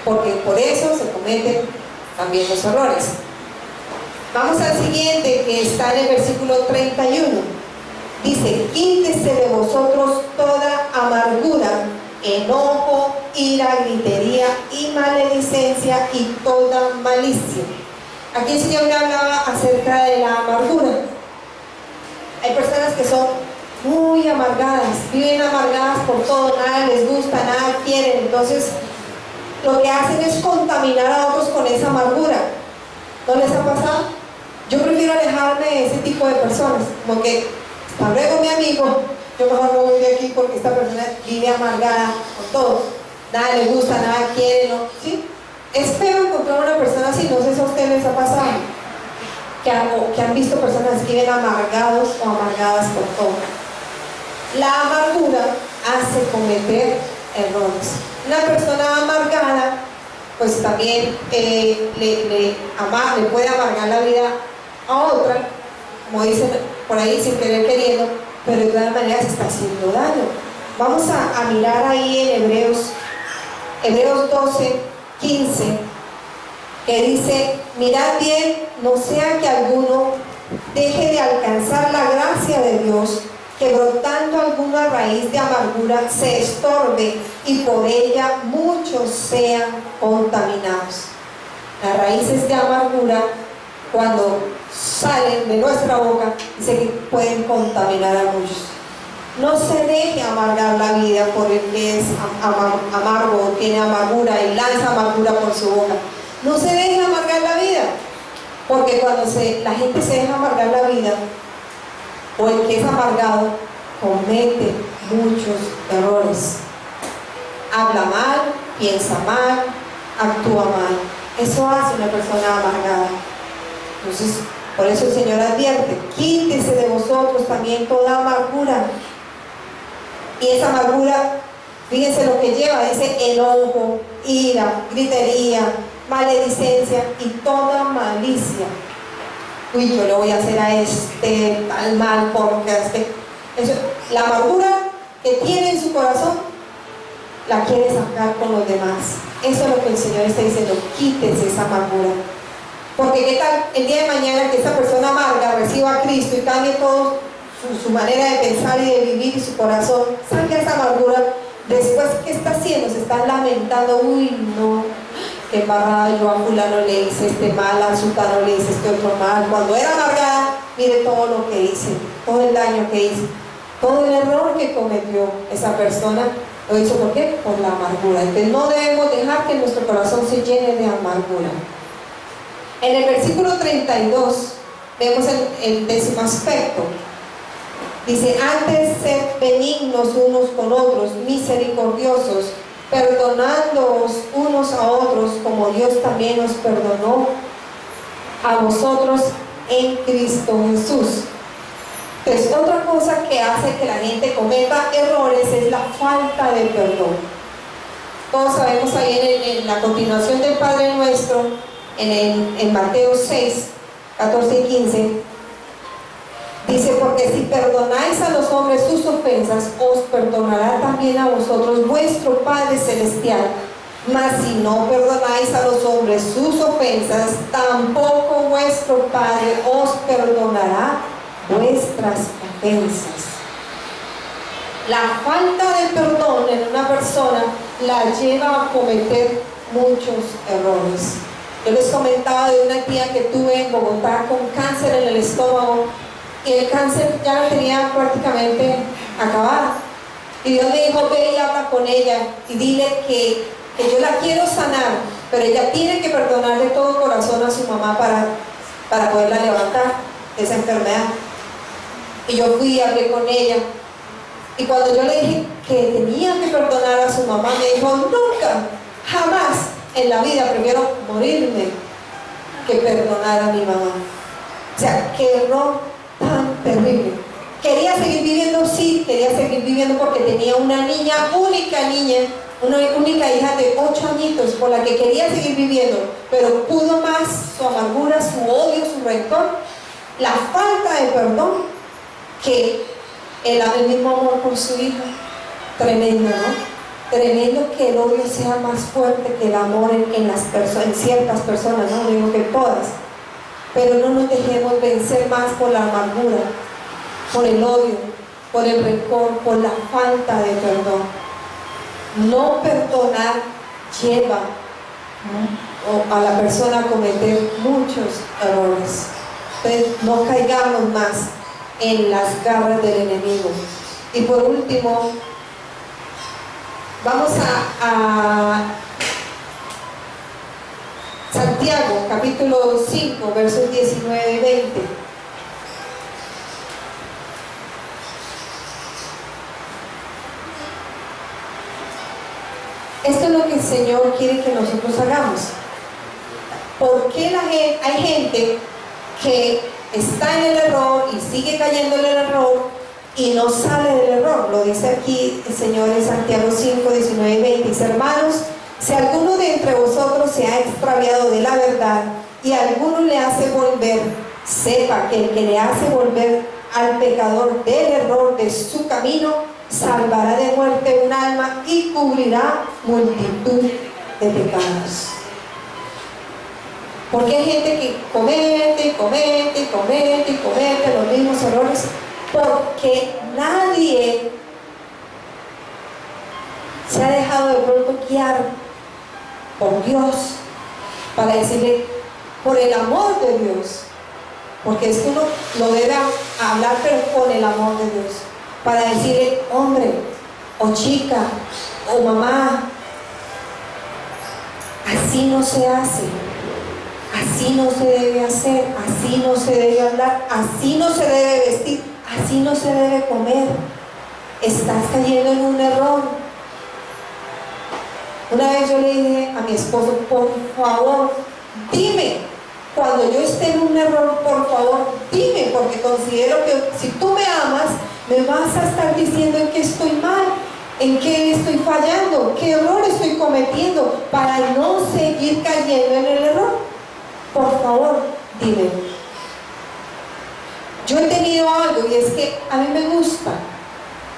Porque por eso se cometen también los errores. Vamos al siguiente, que está en el versículo 31. Dice, quítese de vosotros toda amargura, enojo, ira, gritería y maledicencia y toda malicia. Aquí el Señor me hablaba acerca de la amargura. Hay personas que son muy amargadas, viven amargadas por todo, nada les gusta, nada quieren. Entonces, lo que hacen es contaminar a otros con esa amargura. ¿No les ha pasado? Yo prefiero alejarme de ese tipo de personas, como que hasta luego mi amigo, yo mejor no voy de aquí porque esta persona vive amargada con todo, nada le gusta, nada quiere, ¿no? ¿Sí? Es feo encontrar una persona así. No sé si a ustedes les ha pasado que han visto personas que viven amargados o amargadas por todo. La amargura hace cometer errores. Una persona amargada pues también le puede amargar la vida a otra, como dicen por ahí, sin querer queriendo, pero de todas maneras está haciendo daño. Vamos a mirar ahí en Hebreos 12, 15, que dice, mirad bien, no sea que alguno deje de alcanzar la gracia de Dios, que brotando alguna raíz de amargura se estorbe y por ella muchos sean contaminados. Las raíces de amargura, cuando salen de nuestra boca, dice que pueden contaminar a muchos. No se deje amargar la vida por el que es amargo, tiene amargura y lanza amargura por su boca. No se deje amargar la vida, porque cuando la gente se deja amargar la vida, o el que es amargado, comete muchos errores. Habla mal, piensa mal, actúa mal. Eso hace una persona amargada. Entonces, por eso el Señor advierte, quítese de vosotros también toda amargura. Y esa amargura, fíjense lo que lleva, dice enojo, ira, gritería, maledicencia y toda malicia. Uy, yo le voy a hacer a este tal mal porque la amargura que tiene en su corazón la quiere sacar con los demás. Eso es lo que el Señor está diciendo, quítese esa amargura. Porque qué tal el día de mañana que esa persona amarga reciba a Cristo y cambie todo su manera de pensar y de vivir y su corazón, salga esa amargura. Después, ¿qué está haciendo? Se está lamentando, uy, no, qué embarrada, yo a fulano le hice este mal, a sultano le hice este otro mal. Cuando era amargada, mire todo lo que hice, todo el daño que hice, todo el error que cometió esa persona. ¿Lo hizo por qué? Por la amargura. Entonces no debemos dejar que nuestro corazón se llene de amargura. En el versículo 32 vemos el décimo aspecto. Dice, antes sed benignos unos con otros, misericordiosos, perdonándoos unos a otros, como Dios también os perdonó a vosotros en Cristo Jesús. Entonces, otra cosa que hace que la gente cometa errores es la falta de perdón. Todos sabemos ahí en la continuación del Padre Nuestro, en Mateo 6, 14 y 15, dice, porque Porque si perdonáis a los hombres sus ofensas, os perdonará también a vosotros vuestro Padre Celestial. Mas si no perdonáis a los hombres sus ofensas, tampoco vuestro Padre os perdonará vuestras ofensas. La falta de perdón en una persona la lleva a cometer muchos errores. Yo les comentaba de una tía que tuve en Bogotá con cáncer en el estómago, y el cáncer ya la tenía prácticamente acabada. Y Dios me dijo: ve y habla con ella y dile que yo la quiero sanar, pero ella tiene que perdonar de todo corazón a su mamá para poderla levantar de esa enfermedad. Y yo fui y hablé con ella. Y cuando yo le dije que tenía que perdonar a su mamá, me dijo: nunca, jamás en la vida prefiero morirme que perdonar a mi mamá. O sea, qué error tan terrible. Quería seguir viviendo, sí, quería seguir viviendo porque tenía una única hija de 8 añitos por la que quería seguir viviendo, pero pudo más su amargura, su odio, su rencor, la falta de perdón, que el mismo amor por su hija. Tremendo, ¿no? Tremendo que el odio sea más fuerte que el amor en ciertas personas, no digo que todas, pero no nos dejemos vencer más por la amargura, por el odio, por el rencor, por la falta de perdón. No perdonar lleva a la persona a cometer muchos errores. Entonces no caigamos más en las garras del enemigo. Y por último, vamos a Santiago, capítulo 5, versos 19 y 20. Esto es lo que el Señor quiere que nosotros hagamos. ¿Por qué hay gente que está en el error y sigue cayendo en el error y no sale del error? Lo dice aquí el Señor en Santiago 5, 19 y 20. Dice: hermanos, si alguno de entre vosotros se ha extraviado de la verdad y alguno le hace volver, sepa que el que le hace volver al pecador del error de su camino, salvará de muerte un alma y cubrirá multitud de pecados. Porque hay gente que comete los mismos errores, porque nadie se ha dejado de pronto guiar por Dios para decirle, por el amor de Dios, porque es que uno lo debe hablar, pero con el amor de Dios, para decirle: hombre o chica o mamá, así no se hace, así no se debe hacer, así no se debe hablar, así no se debe vestir, así no se debe comer. Estás cayendo en un error. Una vez yo le dije a mi esposo: por favor, dime, cuando yo esté en un error, por favor, dime, porque considero que si tú me amas, me vas a estar diciendo en qué estoy mal, en qué estoy fallando, qué error estoy cometiendo, para no seguir cayendo en el error. Por favor, dime. Yo he tenido algo, y es que a mí me gusta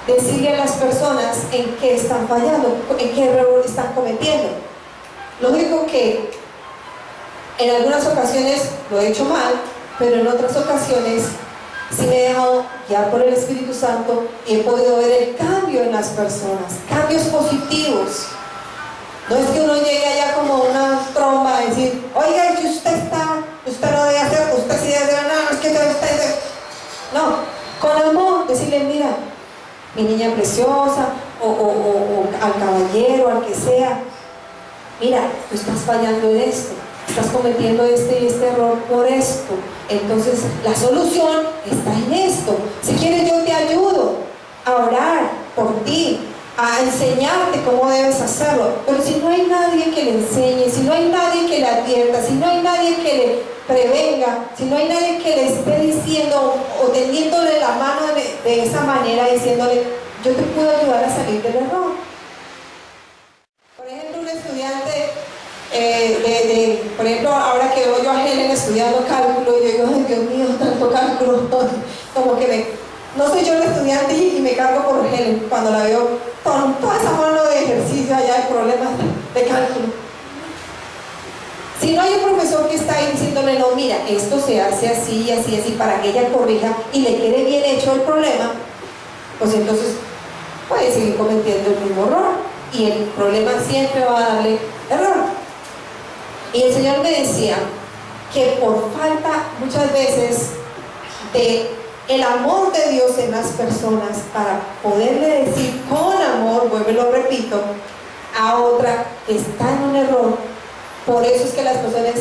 decirle a las personas en qué están fallando, en qué error están cometiendo. Lógico que en algunas ocasiones lo he hecho mal, pero en otras ocasiones sí me he dejado guiar por el Espíritu Santo y he podido ver el cambio en las personas, cambios positivos. No es que uno llegue allá como una tromba a decir: oiga, que usted no debe hacer, usted sí debe hacer nada, es que usted... No, con amor, decirle: mira, mi niña preciosa, o al caballero, al que sea, mira, tú estás fallando en esto, estás cometiendo este y este error por esto, entonces la solución está en esto. Si quieres, yo te ayudo a orar por ti, a enseñarte cómo debes hacerlo. Pero si no hay nadie que le enseñe, si no hay nadie que le advierta, si no hay nadie que le prevenga, si no hay nadie que le esté diciendo o tendiéndole la mano de esa manera, diciéndole: yo te puedo ayudar a salir del error. Por ejemplo, un estudiante por ejemplo, ahora que veo yo a Helen estudiando cálculo, y yo digo: ay, Dios mío, tanto cálculo, como que No soy yo el estudiante y me cargo por Helen cuando la veo con toda esa mano de ejercicio allá de problemas de cálculo. Si no hay un profesor que está ahí diciéndole, no, mira, esto se hace así y así, así, para que ella corrija y le quede bien hecho el problema, pues entonces puede seguir cometiendo el mismo error y el problema siempre va a darle error. Y el Señor me decía que por falta muchas veces de el amor de Dios en las personas para poderle decir con amor, vuelvo y lo repito, a otra que está en un error, por eso es que las personas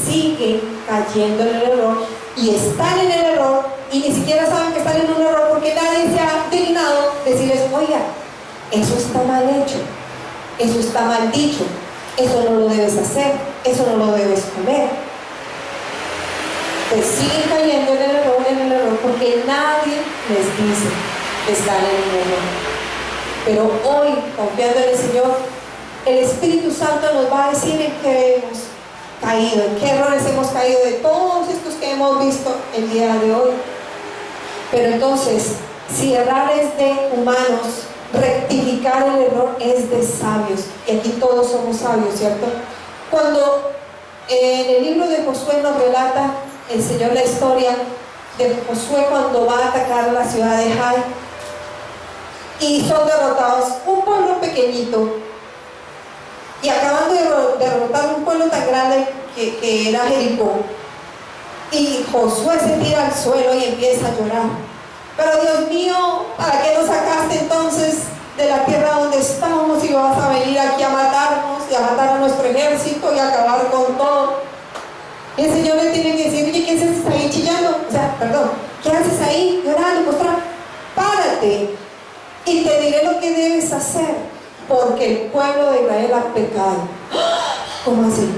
siguen cayendo en el error y están en el error y ni siquiera saben que están en un error porque nadie se ha dignado decirles, oiga, eso está mal hecho, eso está mal dicho, eso no lo debes hacer, eso no lo debes comer. Pues siguen cayendo en el error porque nadie les dice que están en el error. Pero hoy, confiando en el Señor, el Espíritu Santo nos va a decir en qué hemos caído, en qué errores hemos caído de todos estos que hemos visto el día de hoy. Pero entonces, si errar es de humanos, rectificar el error es de sabios. Y aquí todos somos sabios, ¿cierto? Cuando en el libro de Josué nos relata el Señor la historia de Josué cuando va a atacar la ciudad de Jai y son derrotados, un pueblo pequeñito, y acabando de derrotar un pueblo tan grande que era Jericó, y Josué se tira al suelo y empieza a llorar. Pero Dios mío, ¿para qué nos sacaste entonces de la tierra donde estábamos y vas a venir aquí a matarnos y a matar a nuestro ejército y a acabar con todo? Y el Señor le tiene que decir, oye, ¿qué haces ahí chillando? O sea, perdón, ¿qué haces ahí llorando, postrado? Párate y te diré lo que debes hacer, porque el pueblo de Israel ha pecado. ¿Cómo así?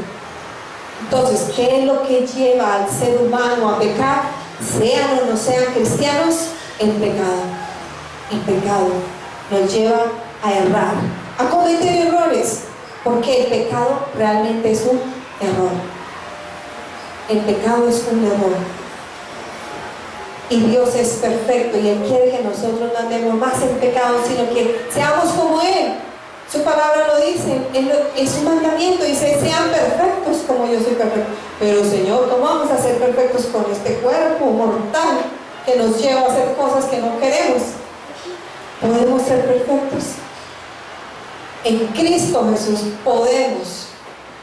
Entonces, ¿qué es lo que lleva al ser humano a pecar? Sean o no sean cristianos, el pecado. El pecado nos lleva a errar, a cometer errores, porque el pecado realmente es un error. El pecado es un error. Y Dios es perfecto y Él quiere que nosotros no andemos más en pecado, sino que seamos como Él. Su palabra lo dice, es un mandamiento, dice, sean perfectos como yo soy perfecto. Pero Señor, ¿cómo vamos a ser perfectos con este cuerpo mortal que nos lleva a hacer cosas que no queremos? Podemos ser perfectos. En Cristo Jesús podemos,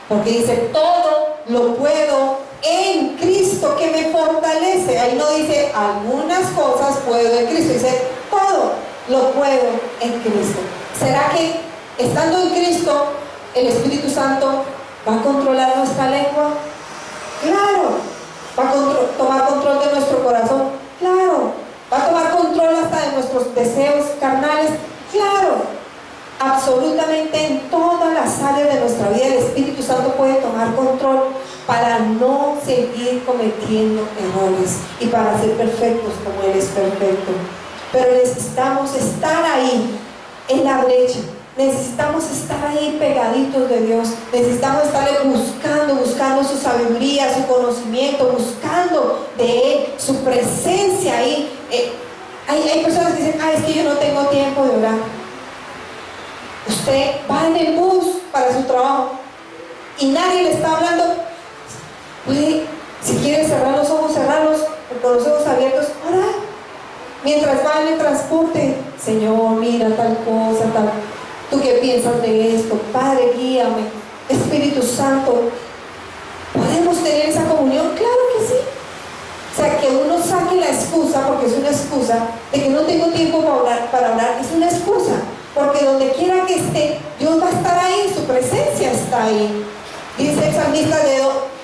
porque dice, todo lo puedo en Cristo que me fortalece. Ahí no dice algunas cosas puedo en Cristo, dice todo lo puedo en Cristo. ¿Será que estando en Cristo el Espíritu Santo va a controlar nuestra lengua? Claro. ¿Va a tomar control de nuestro corazón? Claro. ¿Va a tomar control hasta de nuestros deseos carnales? Claro. Absolutamente en todas las áreas de nuestra vida el Espíritu Santo puede tomar control para no seguir cometiendo errores y para ser perfectos como Él es perfecto. Pero necesitamos estar ahí en la brecha, necesitamos estar ahí pegaditos de Dios, necesitamos estarle buscando su sabiduría, su conocimiento, buscando de Él, su presencia ahí. Hay personas que dicen, es que yo no tengo tiempo de orar. Usted va en el bus para su trabajo y nadie le está hablando. Puede, si quiere cerrar los ojos, cerrarlos, o con los ojos abiertos, orar. Mientras va en el transporte, Señor, mira tal cosa, tal. ¿Tú qué piensas de esto? Padre, guíame. Espíritu Santo, ¿podemos tener esa comunión? Claro que sí. O sea, que uno saque la excusa, porque es una excusa, de que no tengo tiempo para orar, es una excusa. Porque donde quiera que esté, Dios va a estar ahí, su presencia está ahí. Dice el salmista,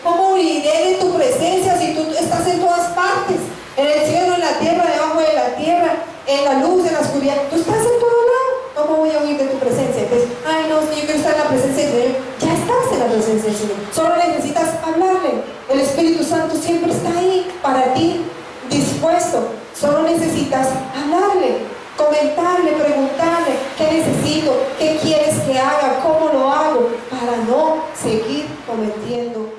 ¿cómo huiré de tu presencia si tú estás en todas partes? En el cielo, en la tierra, debajo de la tierra, en la luz, en la oscuridad. Tú estás en todo lado. ¿Cómo voy a huir de tu presencia? Entonces, no, yo quiero estar en la presencia del Señor. Ya estás en la presencia del Señor. Solo necesitas hablarle. El Espíritu Santo siempre está ahí para ti, dispuesto. Solo necesitas hablarle, comentarle, preguntarle qué necesito, qué quieres que haga, cómo lo hago, para no seguir cometiendo